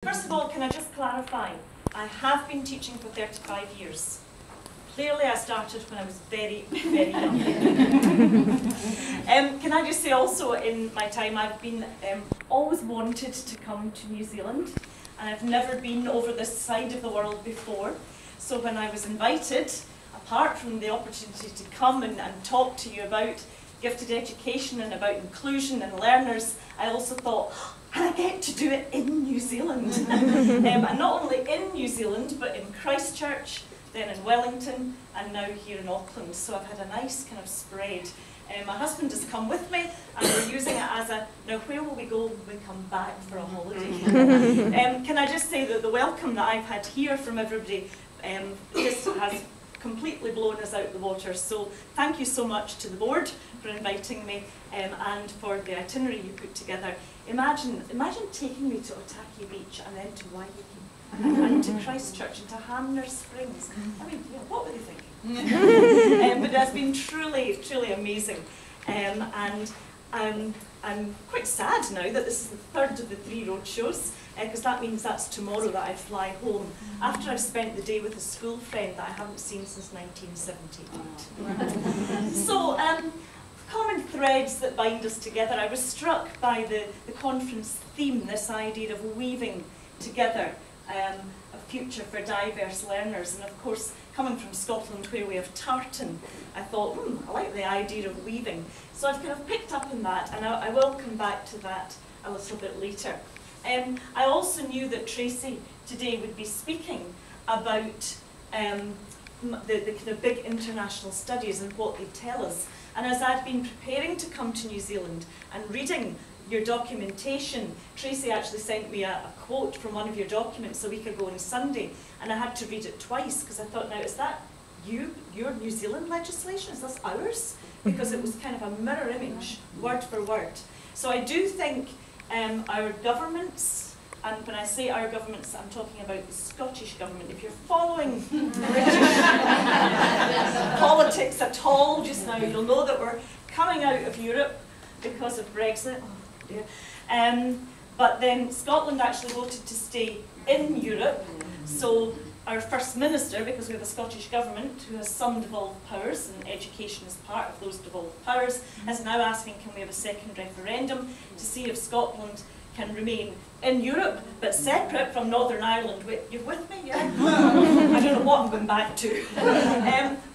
First of all, can I just clarify? I have been teaching for 35 years. Clearly I started when I was very, very young. Can I just say also, in my time I've been always wanted to come to New Zealand, and I've never been over this side of the world before. So when I was invited, apart from the opportunity to come and talk to you about gifted education and about inclusion and learners, I also thought, and I get to do it in New Zealand. And not only in New Zealand, but in Christchurch, then in Wellington, and now here in Auckland. So I've had a nice kind of spread. My husband has come with me, and we're using it as a, now where will we go when we come back for a holiday? Can I just say that the welcome that I've had here from everybody just has completely blown us out the water. So thank you so much to the board for inviting me and for the itinerary you put together. Imagine taking me to Otaki Beach and then to Waiheke and to Christchurch and to Hamner Springs. I mean, yeah, what were they thinking? But it has been truly, truly amazing. And I'm quite sad now that this is the third of the 3 roadshows, because that means that's tomorrow that I fly home, after I've spent the day with a school friend that I haven't seen since 1978. So, common threads that bind us together. I was struck by the conference theme, this idea of weaving together a future for diverse learners. And of course, coming from Scotland where we have tartan, I thought, I like the idea of weaving. So I've kind of picked up on that, and I will come back to that a little bit later. I also knew that Tracy today would be speaking about the kind of big international studies and what they tell us. And as I'd been preparing to come to New Zealand and reading your documentation, Tracy actually sent me a quote from one of your documents a week ago on Sunday, and I had to read it twice because I thought, now is that your New Zealand legislation? Is this ours? Because it was kind of a mirror image, word for word. So I do think our governments, and when I say our governments, I'm talking about the Scottish government. If you're following British politics at all just now, you'll know that we're coming out of Europe because of Brexit. Oh dear. But then Scotland actually voted to stay in Europe. So our First Minister, because we have a Scottish government who has some devolved powers, and education is part of those devolved powers, is now asking, can we have a second referendum to see if Scotland can remain in Europe, but separate from Northern Ireland. You're with me, yeah? I don't know what I'm going back to.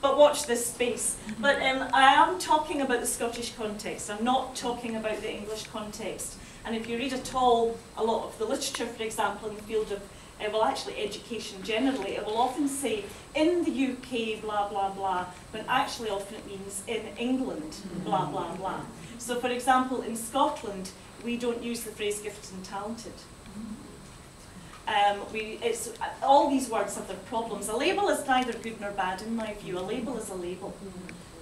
But watch this space. But I am talking about the Scottish context. I'm not talking about the English context. And if you read at all a lot of the literature, for example, in the field of, well, actually education generally, it will often say, in the UK, blah, blah, blah, when actually often it means in England, blah, blah, blah. So, for example, in Scotland, we don't use the phrase gifted and talented. All these words have their problems. A label is neither good nor bad in my view. A label is a label.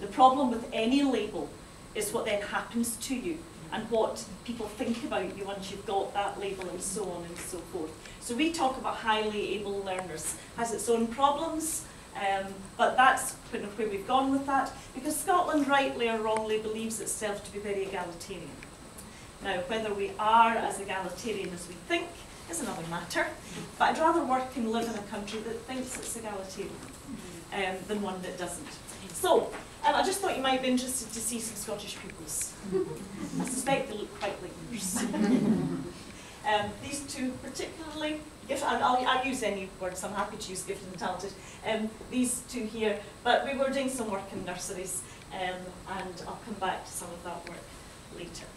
The problem with any label is what then happens to you and what people think about you once you've got that label, and so on and so forth. So we talk about highly able learners. Has its own problems, but that's kind of where we've gone with that, because Scotland, rightly or wrongly, believes itself to be very egalitarian. Now, whether we are as egalitarian as we think is another matter, but I'd rather work and live in a country that thinks it's egalitarian than one that doesn't. So, I just thought you might be interested to see some Scottish pupils. I suspect they look quite like yours. These two particularly, I'll use any words, I'm happy to use gifted and talented. These two here, but we were doing some work in nurseries, and I'll come back to some of that work later.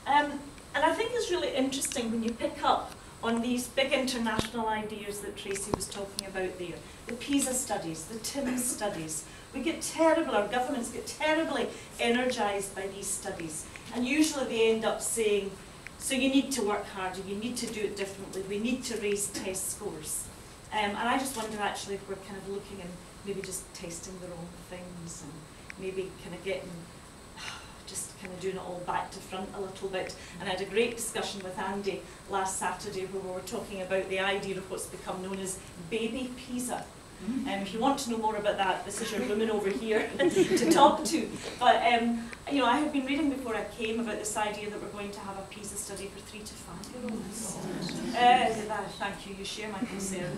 And I think it's really interesting when you pick up on these big international ideas that Tracy was talking about there. The PISA studies, the TIMSS studies. Our governments get terribly energised by these studies. And usually they end up saying, so you need to work harder, you need to do it differently, we need to raise test scores. And I just wonder actually if we're kind of looking and maybe just testing the wrong things, and maybe kind of getting, just kind of doing it all back to front a little bit. And I had a great discussion with Andy last Saturday where we were talking about the idea of what's become known as baby PISA. If you want to know more about that, this is your woman over here to talk to. But you know, I had been reading before I came about this idea that we're going to have a PISA study for 3 to 5-year-olds. Thank you, you share my concern.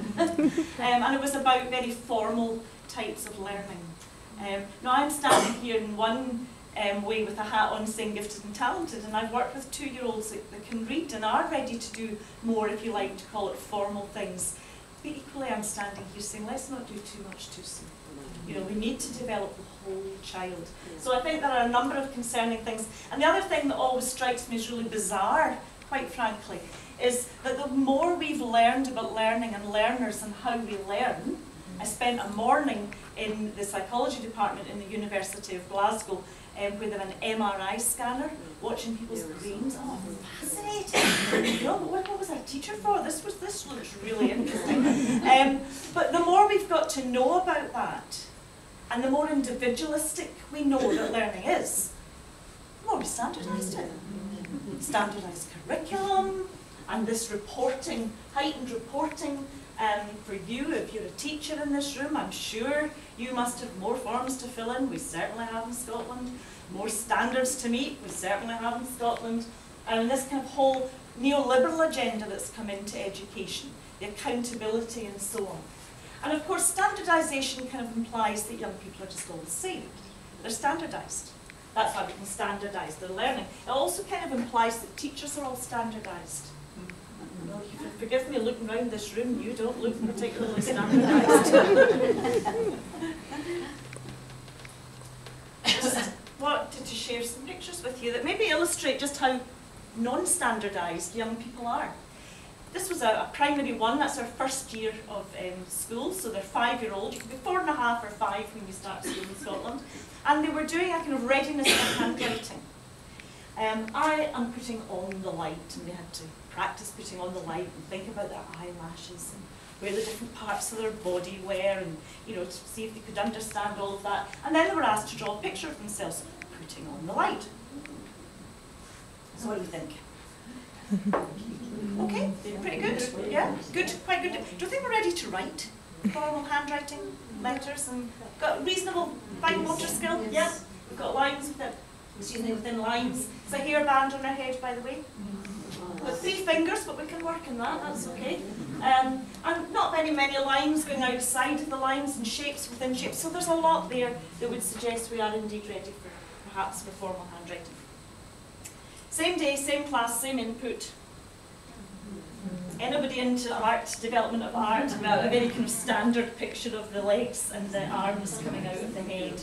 And it was about very formal types of learning. Now I'm standing here in one way with a hat on saying gifted and talented, and I've worked with 2-year-olds that can read and are ready to do more, if you like to call it, formal things. But equally I'm standing here saying let's not do too much too soon. You know, we need to develop the whole child. So I think there are a number of concerning things. And the other thing that always strikes me as really bizarre, quite frankly, is that the more we've learned about learning and learners and how we learn. I spent a morning in the psychology department in the University of Glasgow where they have an MRI scanner, watching people's brains. Oh, fascinating! You know, what was our teacher for? This looks really interesting. But the more we've got to know about that, and the more individualistic we know that learning is, the more we standardised it. Standardised curriculum, and this reporting, heightened reporting. For you, if you're a teacher in this room, I'm sure you must have more forms to fill in. We certainly have in Scotland. More standards to meet. We certainly have in Scotland. And this kind of whole neoliberal agenda that's come into education, the accountability and so on. And of course, standardisation kind of implies that young people are just all the same. They're standardised. That's how we can standardise their learning. It also kind of implies that teachers are all standardised. Well, you can forgive me looking around this room, you don't look particularly standardised. Just wanted to share some pictures with you that maybe illustrate just how non-standardised young people are. This was a primary one, that's our first year of school, so they're 5-year-old. You can be 4 and a half or 5 when you start school in Scotland. And they were doing a kind of readiness for handwriting. I am putting on the light, and they had to practice putting on the light and think about their eyelashes and where the different parts of their body were, and you know, to see if they could understand all of that. And then they were asked to draw a picture of themselves putting on the light. So what do you think? Okay, pretty good. Yeah, good, quite good. Do you think we're ready to write formal handwriting, letters, and got reasonable fine motor skill? Yeah, we've got lines within lines. It's a hairband on our head, by the way. With 3 fingers, but we can work on that, that's okay. And not many lines going outside of the lines, and shapes within shapes. So there's a lot there that would suggest we are indeed ready for perhaps for formal handwriting. Same day, same class, same input. Anybody into art, development of art, a very kind of standard picture of the legs and the arms coming out of the head.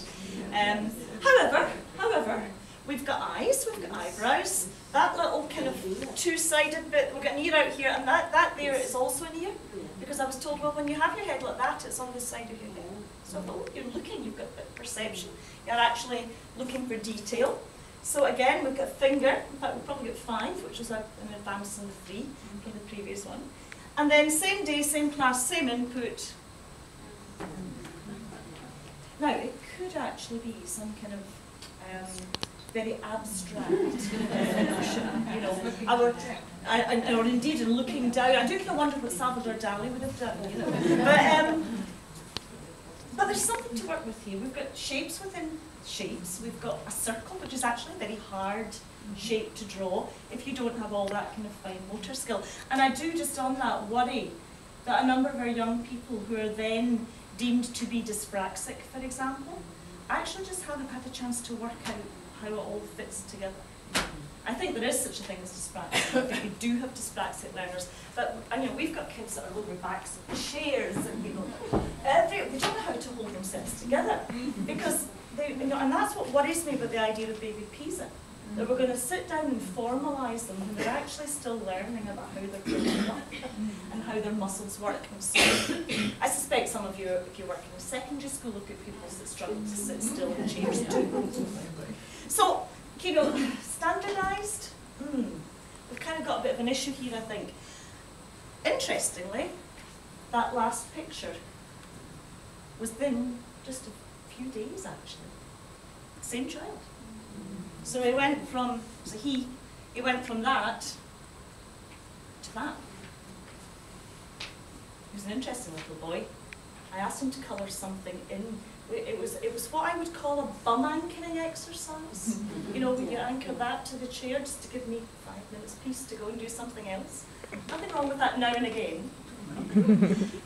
However, we've got eyes, we've got eyebrows, that little kind of 2-sided bit, we've got an ear out here, and that there is also an ear, because I was told, well, when you have your head like that, it's on the side of your head. So oh, you're looking, you've got a bit of perception, you're actually looking for detail. So again, we've got a finger, in fact we've probably got 5, which was an advance on the 3 in the previous one. And then same day, same class, same input. Now, it could actually be some kind of very abstract notion, you know, or indeed in looking down. I do kind of wonder what Salvador Dali would have done, you know. But there's something to work with here. We've got shapes within shapes. We've got a circle, which is actually a very hard shape to draw if you don't have all that kind of fine motor skill. And I do just on that worry that a number of our young people who are then deemed to be dyspraxic, for example, actually just haven't had a chance to work out how it all fits together. I think there is such a thing as dyspraxia. I think we do have dyspraxic learners, but you know, we've got kids that are over backs of chairs, and you know, they don't know how to hold themselves together because they, you know, and that's what worries me about the idea of baby PISA. That we're going to sit down and formalise them when they're actually still learning about how they're growing up and how their muscles work and so on. I suspect some of you, if you're working in secondary school, look at pupils that struggle to sit still in chairs too. So, you know, standardised, we've kind of got a bit of an issue here, I think. Interestingly, that last picture was then just a few days actually. Same child. So he went from, he went from that to that. He was an interesting little boy. I asked him to colour something in. It was what I would call a bum anchoring exercise. You know, when you anchor that to the chair just to give me 5 minutes peace to go and do something else. Nothing wrong with that now and again.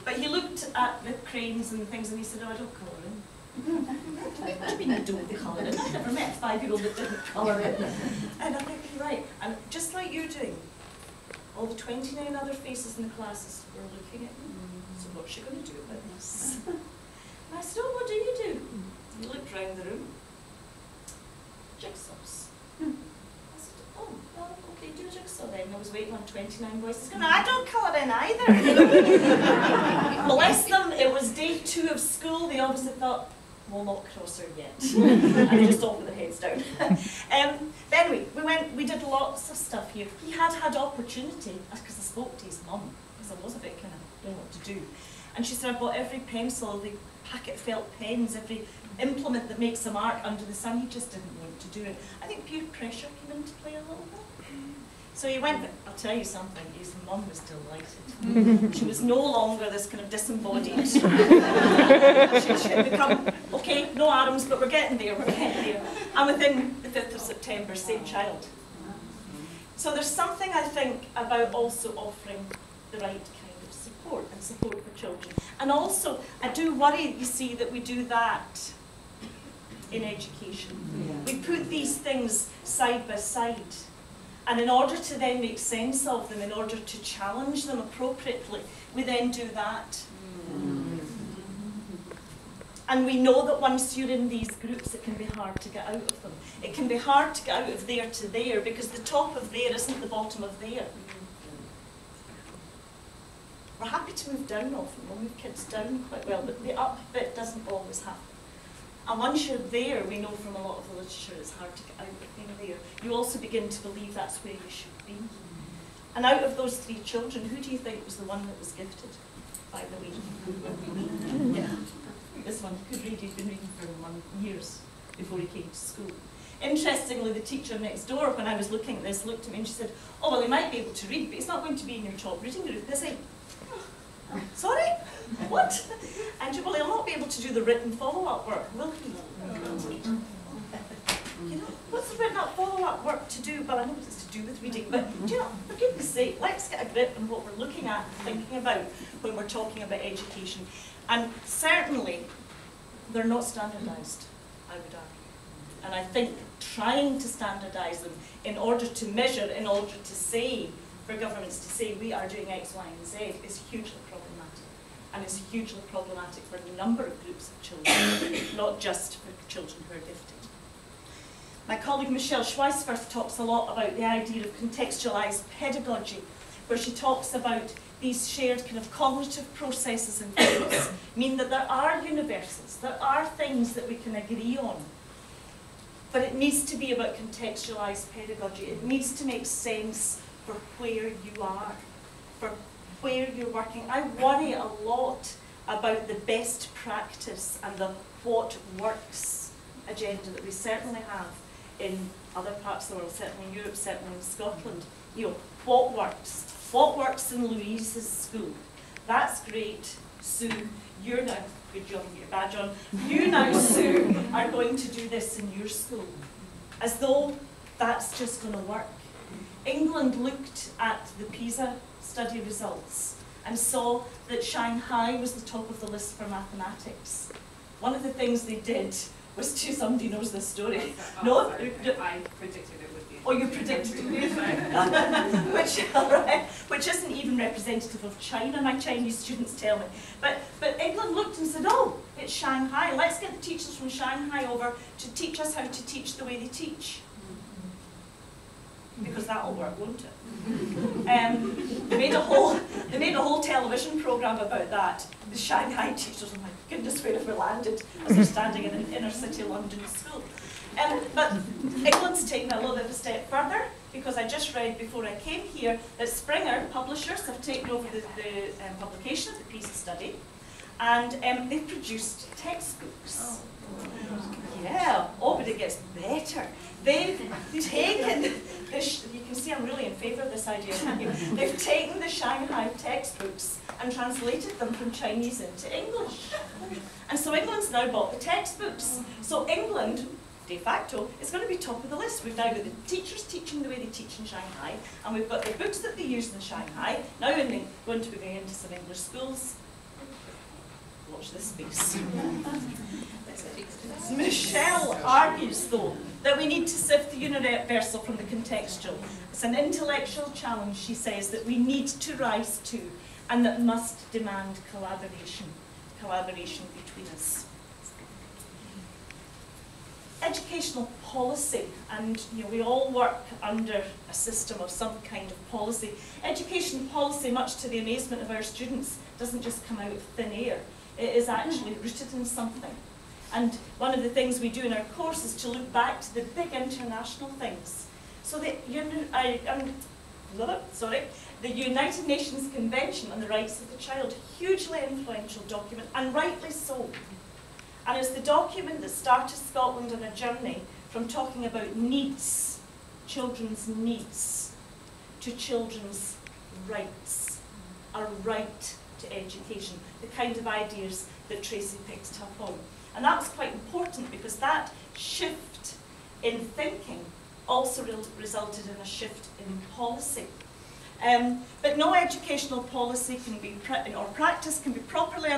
But he looked at the cranes and things and he said, oh, I don't colour in. What do you mean you don't colour in? I've never met a 5-year-old that didn't colour in. And I think, you're right. And just like you're doing, all the 29 other faces in the classes were looking at me. So what's she going to do about this? And I said, oh, what do you do? And he looked round the room. Jigsaws. I said, oh, well, okay, do a jigsaw then. I was waiting on 29 voices going, I don't colour in either. Bless them, it was day 2 of school. They obviously thought, we'll not cross her yet. And they just all with their heads down. But anyway, we did lots of stuff here. He had opportunity, because I spoke to his mum, because I was a bit kind of, don't know what to do. And she said, I bought every pencil, every packet of felt pens, every implement that makes a mark under the sun. He just didn't want to do it. I think peer pressure came into play a little bit. So he went, I'll tell you something, his mum was delighted. She was no longer this kind of disembodied. She had become, okay, no Adams, but we're getting there, we're getting there. And within the 5th of September, same child. So there's something, I think, about also offering the right kind of support and support for children. And also, I do worry, you see, that we do that in education. Yeah. We put these things side by side. And in order to then make sense of them, in order to challenge them appropriately, we then do that. And we know that once you're in these groups, it can be hard to get out of them. It can be hard to get out of there to there, because the top of there isn't the bottom of there. We're happy to move down often, we'll move kids down quite well, but the up bit doesn't always happen. And once you're there, we know from a lot of the literature it's hard to get out of being there. You also begin to believe that's where you should be. And out of those 3 children, who do you think was the one that was gifted, by the way? Yeah, this one could read, he'd been reading for years before he came to school. Interestingly, the teacher next door, when I was looking at this, looked at me and she said, oh, well, he might be able to read, but he's not going to be in your top reading group, is he? Sorry? What? And well, he'll not be able to do the written follow-up work, will he? You know, what's the written follow-up work to do? Well, I know it's to do with reading, but you know, for goodness sake, let's get a grip on what we're looking at and thinking about when we're talking about education. And certainly, they're not standardised, I would argue. And I think trying to standardise them in order to measure, in order to say, for governments to say we are doing X, Y, and Z is hugely problematic. And it's hugely problematic for a number of groups of children, not just for children who are gifted. My colleague Michelle Schweisfirth talks a lot about the idea of contextualised pedagogy, where she talks about these shared kind of cognitive processes and things mean that there are universals, there are things that we can agree on. But it needs to be about contextualised pedagogy. It needs to make sense for where you are, for where you're working. I worry a lot about the best practice and the what works agenda that we certainly have in other parts of the world, certainly in Europe, certainly in Scotland. You know, what works? What works in Louise's school? That's great. Sue, you're now, good job, get your badge on. You now, Sue, are going to do this in your school. As though that's just going to work. England looked at the PISA study results and saw that Shanghai was the top of the list for mathematics. One of the things they did was to, somebody knows this story. No? I predicted it would be. Oh, you predicted it. Which isn't even representative of China, my Chinese students tell me. But England looked and said, oh, it's Shanghai. Let's get the teachers from Shanghai over to teach us how to teach the way they teach. Because that'll work, won't it? They made a whole television programme about that. The Shanghai teachers, oh my goodness, where have we landed as we're standing in an inner city London school. But England's taken a little bit of a step further, because I just read before I came here that Springer publishers have taken over the publication of the PISA study, and they've produced textbooks. Yeah, oh, but it gets better. They've taken this, you can see I'm really in favour of this idea, can't you? They've taken the Shanghai textbooks and translated them from Chinese into English. And so England's now bought the textbooks. So England, de facto, is going to be top of the list. We've now got the teachers teaching the way they teach in Shanghai, and we've got the books that they use in Shanghai. Now we're going to be going into some English schools. Watch this space. Michelle argues, though, that we need to sift the universal from the contextual. It's an intellectual challenge, she says, that we need to rise to, and that must demand collaboration between us. Educational policy, and we all work under a system of some kind of policy. Education policy, much to the amazement of our students, doesn't just come out of thin air. It is actually rooted in something. And one of the things we do in our course is to look back to the big international things. So the United Nations Convention on the Rights of the Child, hugely influential document, and rightly so. And it's the document that started Scotland on a journey from talking about needs, children's needs, to children's rights, a right to education, the kind of ideas that Tracy picked up on. And that was quite important because that shift in thinking also resulted in a shift in policy. But no educational policy can be, or practice can be properly